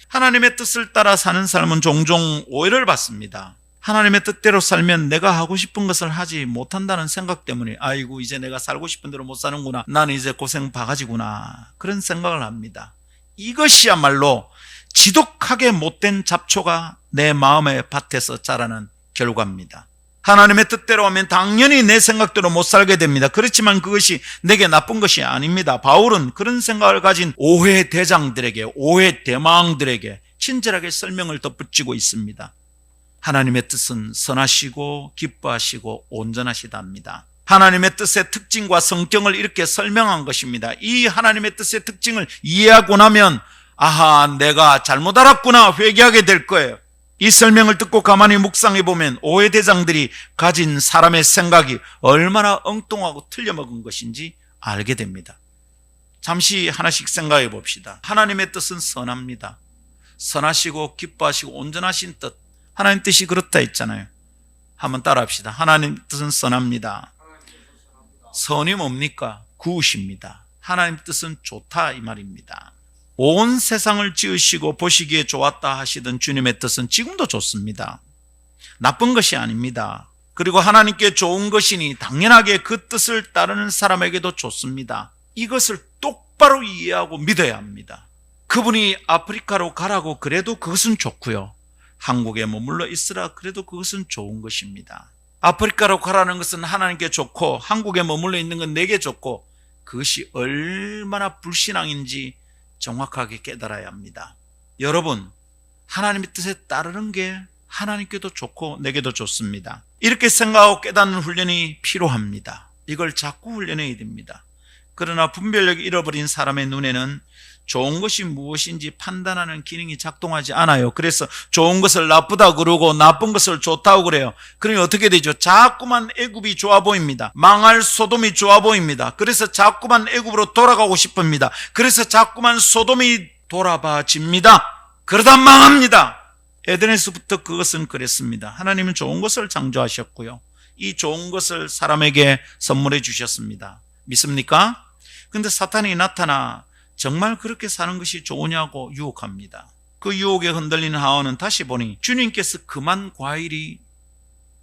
Speaker 1: 하나님의 뜻을 따라 사는 삶은 종종 오해를 받습니다. 하나님의 뜻대로 살면 내가 하고 싶은 것을 하지 못한다는 생각 때문에 아이고 이제 내가 살고 싶은 대로 못 사는구나, 나는 이제 고생 바가지구나, 그런 생각을 합니다. 이것이야말로 지독하게 못된 잡초가 내 마음의 밭에서 자라는 결과입니다. 하나님의 뜻대로 하면 당연히 내 생각대로 못 살게 됩니다. 그렇지만 그것이 내게 나쁜 것이 아닙니다. 바울은 그런 생각을 가진 오해 대장들에게, 오해 대망들에게 친절하게 설명을 덧붙이고 있습니다. 하나님의 뜻은 선하시고 기뻐하시고 온전하시답니다. 하나님의 뜻의 특징과 성격을 이렇게 설명한 것입니다. 이 하나님의 뜻의 특징을 이해하고 나면 아하, 내가 잘못 알았구나 회개하게 될 거예요. 이 설명을 듣고 가만히 묵상해 보면 오해대장들이 가진 사람의 생각이 얼마나 엉뚱하고 틀려먹은 것인지 알게 됩니다. 잠시 하나씩 생각해 봅시다. 하나님의 뜻은 선합니다. 선하시고 기뻐하시고 온전하신 뜻, 하나님 뜻이 그렇다 했잖아요. 한번 따라합시다. 하나님 뜻은 선합니다. 선이 뭡니까? 구우십니다. 하나님 뜻은 좋다 이 말입니다. 온 세상을 지으시고 보시기에 좋았다 하시던 주님의 뜻은 지금도 좋습니다. 나쁜 것이 아닙니다. 그리고 하나님께 좋은 것이니 당연하게 그 뜻을 따르는 사람에게도 좋습니다. 이것을 똑바로 이해하고 믿어야 합니다. 그분이 아프리카로 가라고 그래도 그것은 좋고요, 한국에 머물러 있으라 그래도 그것은 좋은 것입니다. 아프리카로 가라는 것은 하나님께 좋고 한국에 머물러 있는 건 내게 좋고, 그것이 얼마나 불신앙인지 정확하게 깨달아야 합니다. 여러분, 하나님의 뜻에 따르는 게 하나님께도 좋고 내게도 좋습니다. 이렇게 생각하고 깨닫는 훈련이 필요합니다. 이걸 자꾸 훈련해야 됩니다. 그러나 분별력이 잃어버린 사람의 눈에는 좋은 것이 무엇인지 판단하는 기능이 작동하지 않아요. 그래서 좋은 것을 나쁘다 그러고 나쁜 것을 좋다고 그래요. 그러면 어떻게 되죠? 자꾸만 애굽이 좋아 보입니다. 망할 소돔이 좋아 보입니다. 그래서 자꾸만 애굽으로 돌아가고 싶습니다. 그래서 자꾸만 소돔이 돌아봐집니다. 그러다 망합니다. 에덴에서부터 그것은 그랬습니다. 하나님은 좋은 것을 창조하셨고요, 이 좋은 것을 사람에게 선물해 주셨습니다. 믿습니까? 근데 사탄이 나타나 정말 그렇게 사는 것이 좋으냐고 유혹합니다. 그 유혹에 흔들리는 하와는 다시 보니 주님께서 금한 과일이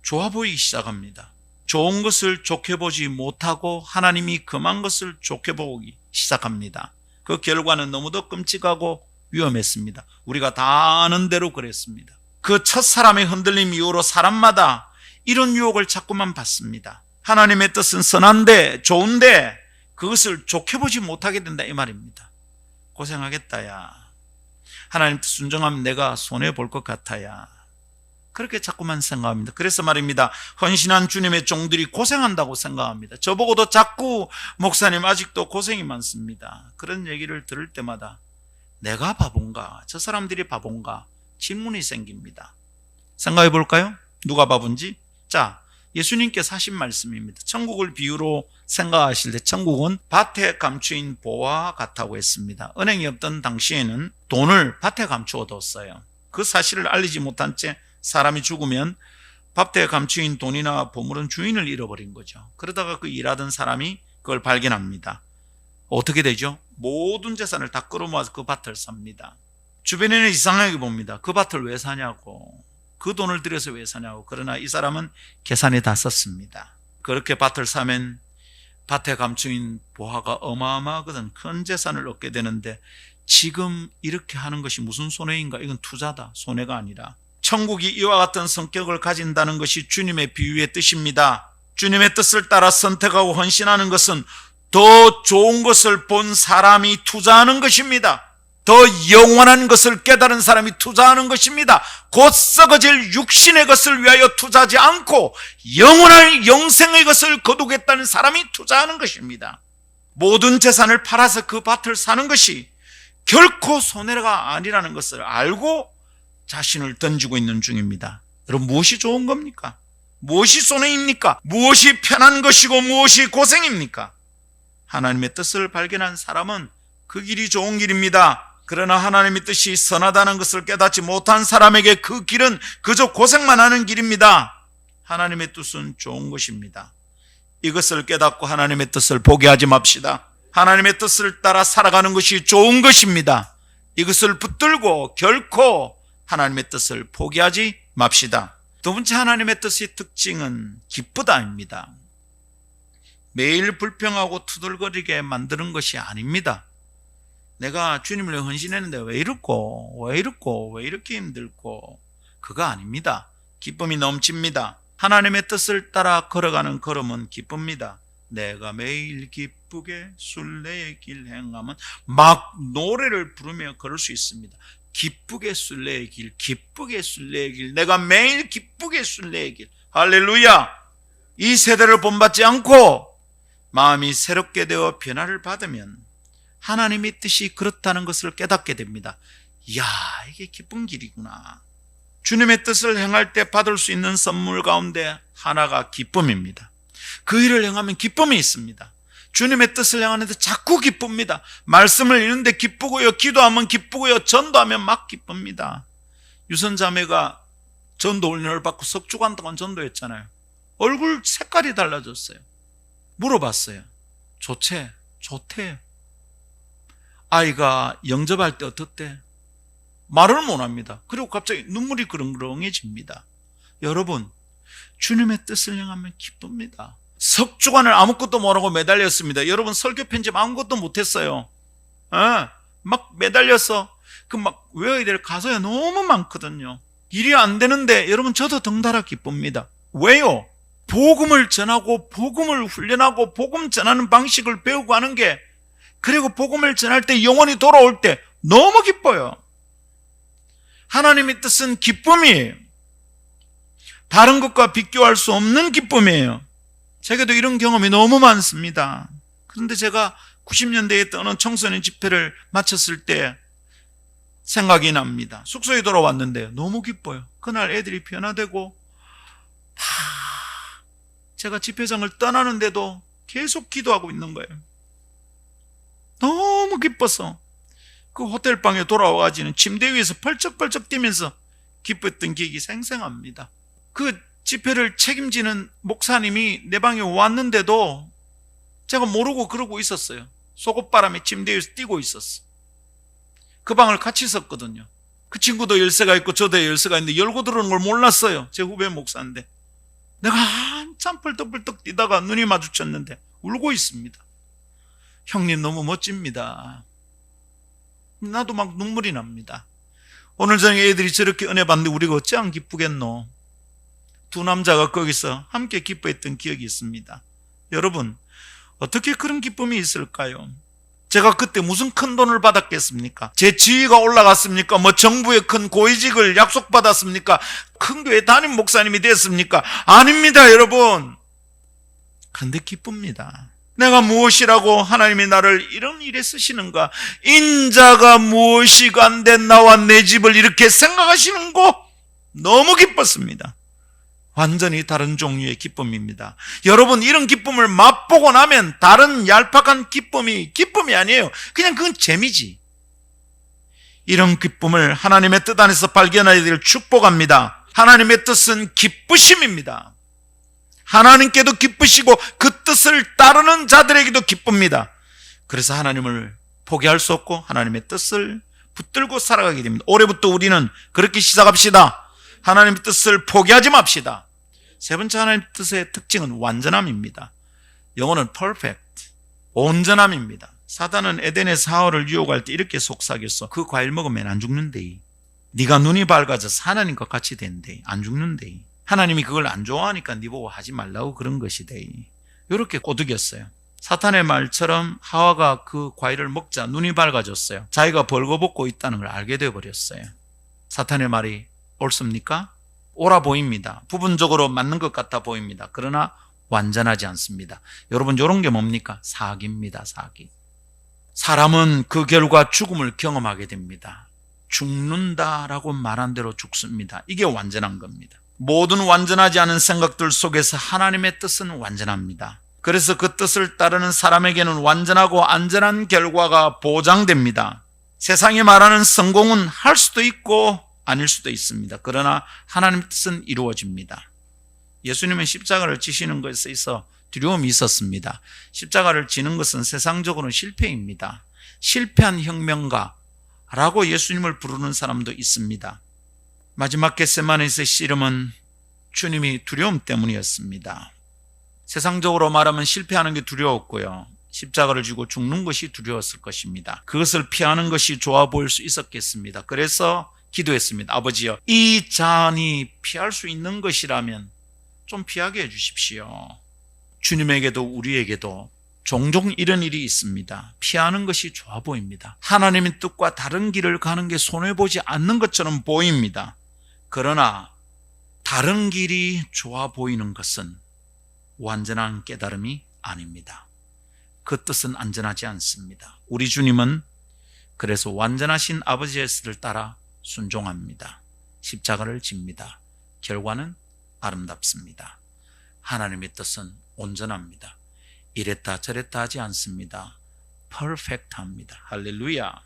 Speaker 1: 좋아 보이기 시작합니다. 좋은 것을 좋게 보지 못하고 하나님이 금한 것을 좋게 보기 시작합니다. 그 결과는 너무도 끔찍하고 위험했습니다. 우리가 다 아는 대로 그랬습니다. 그 첫 사람의 흔들림 이후로 사람마다 이런 유혹을 자꾸만 받습니다. 하나님의 뜻은 선한데 좋은데 그것을 좋게 보지 못하게 된다 이 말입니다. 고생하겠다 야, 하나님 뜻 순종하면 내가 손해볼 것 같아 야, 그렇게 자꾸만 생각합니다. 그래서 말입니다, 헌신한 주님의 종들이 고생한다고 생각합니다. 저보고도 자꾸 목사님 아직도 고생이 많습니다, 그런 얘기를 들을 때마다 내가 바본가, 저 사람들이 바본가 질문이 생깁니다. 생각해 볼까요? 누가 바본지? 자, 예수님께서 하신 말씀입니다. 천국을 비유로 생각하실 때 천국은 밭에 감추인 보와 같다고 했습니다. 은행이 없던 당시에는 돈을 밭에 감추어 뒀어요. 그 사실을 알리지 못한 채 사람이 죽으면 밭에 감추인 돈이나 보물은 주인을 잃어버린 거죠. 그러다가 그 일하던 사람이 그걸 발견합니다. 어떻게 되죠? 모든 재산을 다 끌어모아서 그 밭을 삽니다. 주변에는 이상하게 봅니다. 그 밭을 왜 사냐고, 그 돈을 들여서 왜 사냐고. 그러나 이 사람은 계산에 다 썼습니다. 그렇게 밭을 사면 밭에 감추인 보화가 어마어마하거든. 큰 재산을 얻게 되는데 지금 이렇게 하는 것이 무슨 손해인가? 이건 투자다, 손해가 아니라. 천국이 이와 같은 성격을 가진다는 것이 주님의 비유의 뜻입니다. 주님의 뜻을 따라 선택하고 헌신하는 것은 더 좋은 것을 본 사람이 투자하는 것입니다. 더 영원한 것을 깨달은 사람이 투자하는 것입니다. 곧 썩어질 육신의 것을 위하여 투자하지 않고 영원한 영생의 것을 거두겠다는 사람이 투자하는 것입니다. 모든 재산을 팔아서 그 밭을 사는 것이 결코 손해가 아니라는 것을 알고 자신을 던지고 있는 중입니다. 여러분, 무엇이 좋은 겁니까? 무엇이 손해입니까? 무엇이 편한 것이고 무엇이 고생입니까? 하나님의 뜻을 발견한 사람은 그 길이 좋은 길입니다. 그러나 하나님의 뜻이 선하다는 것을 깨닫지 못한 사람에게 그 길은 그저 고생만 하는 길입니다. 하나님의 뜻은 좋은 것입니다. 이것을 깨닫고 하나님의 뜻을 포기하지 맙시다. 하나님의 뜻을 따라 살아가는 것이 좋은 것입니다. 이것을 붙들고 결코 하나님의 뜻을 포기하지 맙시다. 두 번째 하나님의 뜻의 특징은 기쁘다입니다. 매일 불평하고 투덜거리게 만드는 것이 아닙니다. 내가 주님을 헌신했는데 왜 이렇게 힘들고, 그거 아닙니다. 기쁨이 넘칩니다. 하나님의 뜻을 따라 걸어가는 걸음은 기쁩니다. 내가 매일 기쁘게 순례의 길 행하면 막 노래를 부르며 걸을 수 있습니다. 기쁘게 순례의 길, 기쁘게 순례의 길, 내가 매일 기쁘게 순례의 길. 할렐루야! 이 세대를 본받지 않고 마음이 새롭게 되어 변화를 받으면 하나님의 뜻이 그렇다는 것을 깨닫게 됩니다. 이야, 이게 기쁜 길이구나. 주님의 뜻을 행할 때 받을 수 있는 선물 가운데 하나가 기쁨입니다. 그 일을 행하면 기쁨이 있습니다. 주님의 뜻을 행하는데 자꾸 기쁩니다. 말씀을 읽는데 기쁘고요, 기도하면 기쁘고요, 전도하면 막 기쁩니다. 유선자매가 전도 훈련을 받고 석 주간 동안 전도했잖아요. 얼굴 색깔이 달라졌어요. 물어봤어요. 좋대. 아이가 영접할 때 어떻대? 말을 못합니다. 그리고 갑자기 눈물이 그렁그렁해집니다. 여러분, 주님의 뜻을 행하면 기쁩니다. 석 주간을 아무것도 모르고 매달렸습니다. 여러분, 설교 편집 아무것도 못했어요. 막 매달려서 막 외워야 될 가사가 너무 많거든요. 일이 안 되는데 여러분, 저도 덩달아 기쁩니다. 왜요? 복음을 전하고 복음을 훈련하고 복음 전하는 방식을 배우고 하는 게, 그리고 복음을 전할 때 영혼이 돌아올 때 너무 기뻐요. 하나님의 뜻은 기쁨이에요. 다른 것과 비교할 수 없는 기쁨이에요. 제게도 이런 경험이 너무 많습니다. 그런데 제가 90년대에 어느 청소년 집회를 마쳤을 때 생각이 납니다. 숙소에 돌아왔는데 너무 기뻐요. 그날 애들이 변화되고, 제가 집회장을 떠나는데도 계속 기도하고 있는 거예요. 너무 기뻐서 그 호텔방에 돌아와가지고 침대 위에서 펄쩍펄쩍 뛰면서 기뻤던 기억이 생생합니다. 그 집회를 책임지는 목사님이 내 방에 왔는데도 제가 모르고 그러고 있었어요. 속옷바람에 침대 위에서 뛰고 있었어. 그 방을 같이 썼거든요. 그 친구도 열쇠가 있고 저도 열쇠가 있는데 열고 들어오는 걸 몰랐어요. 제 후배 목사인데. 내가 한참 펄떡펄떡 뛰다가 눈이 마주쳤는데 울고 있습니다. 형님 너무 멋집니다. 나도 막 눈물이 납니다. 오늘 저녁에 애들이 저렇게 은혜 받는데 우리가 어찌 안 기쁘겠노? 두 남자가 거기서 함께 기뻐했던 기억이 있습니다. 여러분, 어떻게 그런 기쁨이 있을까요? 제가 그때 무슨 큰 돈을 받았겠습니까? 제 지위가 올라갔습니까? 정부의 큰 고위직을 약속받았습니까? 큰 교회 담임 목사님이 됐습니까? 아닙니다, 여러분. 그런데 기쁩니다. 내가 무엇이라고 하나님이 나를 이런 일에 쓰시는가? 인자가 무엇이 간된 나와 내 집을 이렇게 생각하시는 거 너무 기뻤습니다. 완전히 다른 종류의 기쁨입니다. 여러분, 이런 기쁨을 맛보고 나면 다른 얄팍한 기쁨이 아니에요. 그냥 그건 재미지. 이런 기쁨을 하나님의 뜻 안에서 발견하게 될 축복합니다. 하나님의 뜻은 기쁘심입니다. 하나님께도 기쁘시고 그 뜻을 따르는 자들에게도 기쁩니다. 그래서 하나님을 포기할 수 없고 하나님의 뜻을 붙들고 살아가게 됩니다. 올해부터 우리는 그렇게 시작합시다. 하나님의 뜻을 포기하지 맙시다. 세 번째 하나님의 뜻의 특징은 완전함입니다. 영어는 perfect, 온전함입니다. 사단은 에덴에서 하와를 유혹할 때 이렇게 속삭였어. 그 과일 먹으면 안 죽는데, 네가 눈이 밝아져서 하나님과 같이 된대, 안 죽는데, 하나님이 그걸 안 좋아하니까 네 보고 하지 말라고 그런 것이대. 이렇게 꼬드겼어요. 사탄의 말처럼 하와가 그 과일을 먹자 눈이 밝아졌어요. 자기가 벌거벗고 있다는 걸 알게 되어버렸어요. 사탄의 말이 옳습니까? 옳아 보입니다. 부분적으로 맞는 것 같아 보입니다. 그러나 완전하지 않습니다. 여러분, 이런 게 뭡니까? 사기입니다. 사기. 사람은 그 결과 죽음을 경험하게 됩니다. 죽는다라고 말한 대로 죽습니다. 이게 완전한 겁니다. 모든 완전하지 않은 생각들 속에서 하나님의 뜻은 완전합니다. 그래서 그 뜻을 따르는 사람에게는 완전하고 안전한 결과가 보장됩니다. 세상이 말하는 성공은 할 수도 있고 아닐 수도 있습니다. 그러나 하나님의 뜻은 이루어집니다. 예수님은 십자가를 지시는 것에 있어 두려움이 있었습니다. 십자가를 지는 것은 세상적으로는 실패입니다. 실패한 혁명가, 라고 예수님을 부르는 사람도 있습니다. 마지막 겟세마네에서의 씨름은 주님이 두려움 때문이었습니다. 세상적으로 말하면 실패하는 게 두려웠고요, 십자가를 지고 죽는 것이 두려웠을 것입니다. 그것을 피하는 것이 좋아 보일 수 있었겠습니다. 그래서 기도했습니다. 아버지여, 이 잔이 피할 수 있는 것이라면 좀 피하게 해주십시오. 주님에게도 우리에게도 종종 이런 일이 있습니다. 피하는 것이 좋아 보입니다. 하나님의 뜻과 다른 길을 가는 게 손해보지 않는 것처럼 보입니다. 그러나 다른 길이 좋아 보이는 것은 완전한 깨달음이 아닙니다. 그 뜻은 안전하지 않습니다. 우리 주님은 그래서 완전하신 아버지의 뜻을 따라 순종합니다. 십자가를 집니다. 결과는 아름답습니다. 하나님의 뜻은 온전합니다. 이랬다 저랬다 하지 않습니다. 퍼펙트합니다. 할렐루야.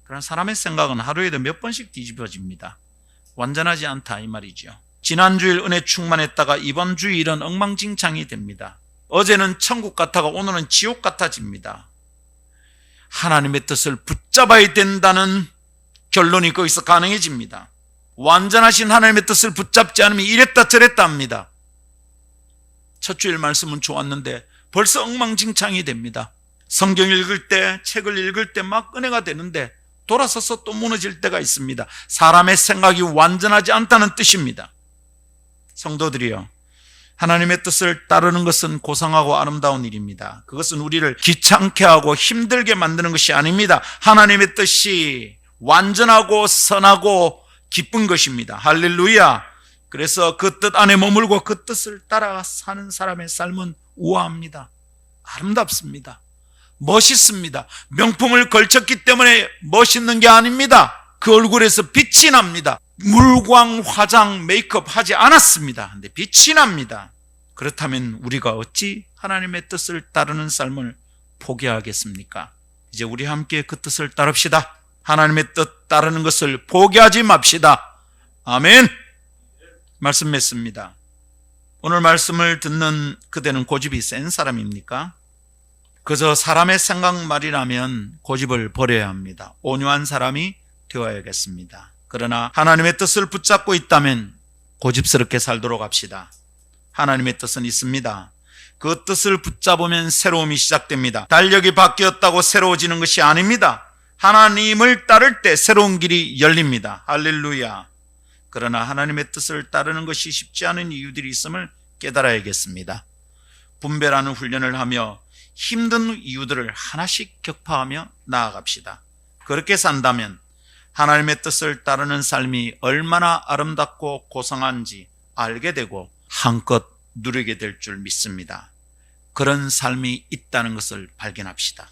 Speaker 1: 그러나 사람의 생각은 하루에도 몇 번씩 뒤집어집니다. 완전하지 않다 이 말이죠. 지난주일 은혜 충만했다가 이번 주일은 엉망진창이 됩니다. 어제는 천국 같다가 오늘은 지옥 같아집니다. 하나님의 뜻을 붙잡아야 된다는 결론이 거기서 가능해집니다. 완전하신 하나님의 뜻을 붙잡지 않으면 이랬다 저랬다 합니다. 첫 주일 말씀은 좋았는데 벌써 엉망진창이 됩니다. 성경 읽을 때, 책을 읽을 때 막 은혜가 되는데 돌아서서 또 무너질 때가 있습니다. 사람의 생각이 완전하지 않다는 뜻입니다. 성도들이여, 하나님의 뜻을 따르는 것은 고상하고 아름다운 일입니다. 그것은 우리를 귀찮게 하고 힘들게 만드는 것이 아닙니다. 하나님의 뜻이 완전하고 선하고 기쁜 것입니다. 할렐루야. 그래서 그 뜻 안에 머물고 그 뜻을 따라 사는 사람의 삶은 우아합니다. 아름답습니다. 멋있습니다. 명품을 걸쳤기 때문에 멋있는 게 아닙니다. 그 얼굴에서 빛이 납니다. 물광, 화장, 메이크업 하지 않았습니다. 근데 빛이 납니다. 그렇다면 우리가 어찌 하나님의 뜻을 따르는 삶을 포기하겠습니까? 이제 우리 함께 그 뜻을 따릅시다. 하나님의 뜻 따르는 것을 포기하지 맙시다. 아멘. 말씀 맺습니다. 오늘 말씀을 듣는 그대는 고집이 센 사람입니까? 그저 사람의 생각말이라면 고집을 버려야 합니다. 온유한 사람이 되어야겠습니다. 그러나 하나님의 뜻을 붙잡고 있다면 고집스럽게 살도록 합시다. 하나님의 뜻은 있습니다. 그 뜻을 붙잡으면 새로움이 시작됩니다. 달력이 바뀌었다고 새로워지는 것이 아닙니다. 하나님을 따를 때 새로운 길이 열립니다. 할렐루야. 그러나 하나님의 뜻을 따르는 것이 쉽지 않은 이유들이 있음을 깨달아야겠습니다. 분별하는 훈련을 하며 힘든 이유들을 하나씩 격파하며 나아갑시다. 그렇게 산다면 하나님의 뜻을 따르는 삶이 얼마나 아름답고 고상한지 알게 되고 한껏 누리게 될 줄 믿습니다. 그런 삶이 있다는 것을 발견합시다.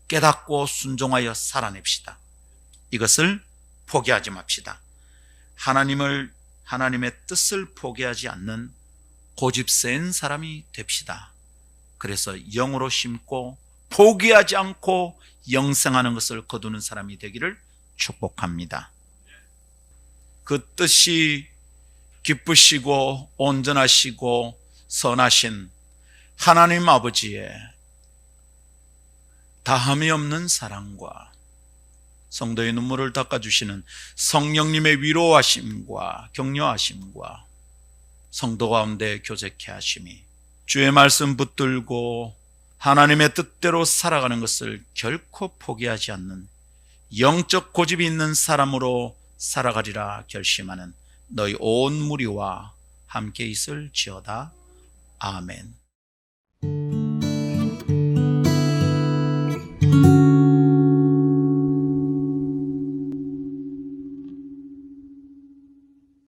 Speaker 1: 깨닫고 순종하여 살아냅시다. 이것을 포기하지 맙시다. 하나님의 뜻을 포기하지 않는 고집 센 사람이 됩시다. 그래서 영으로 심고 포기하지 않고 영생하는 것을 거두는 사람이 되기를 축복합니다. 그 뜻이 기쁘시고 온전하시고 선하신 하나님 아버지의 다함이 없는 사랑과 성도의 눈물을 닦아주시는 성령님의 위로하심과 격려하심과 성도 가운데 교제케 하심이 주의 말씀 붙들고 하나님의 뜻대로 살아가는 것을 결코 포기하지 않는 영적 고집이 있는 사람으로 살아가리라 결심하는 너희 온 무리와 함께 있을지어다. 아멘.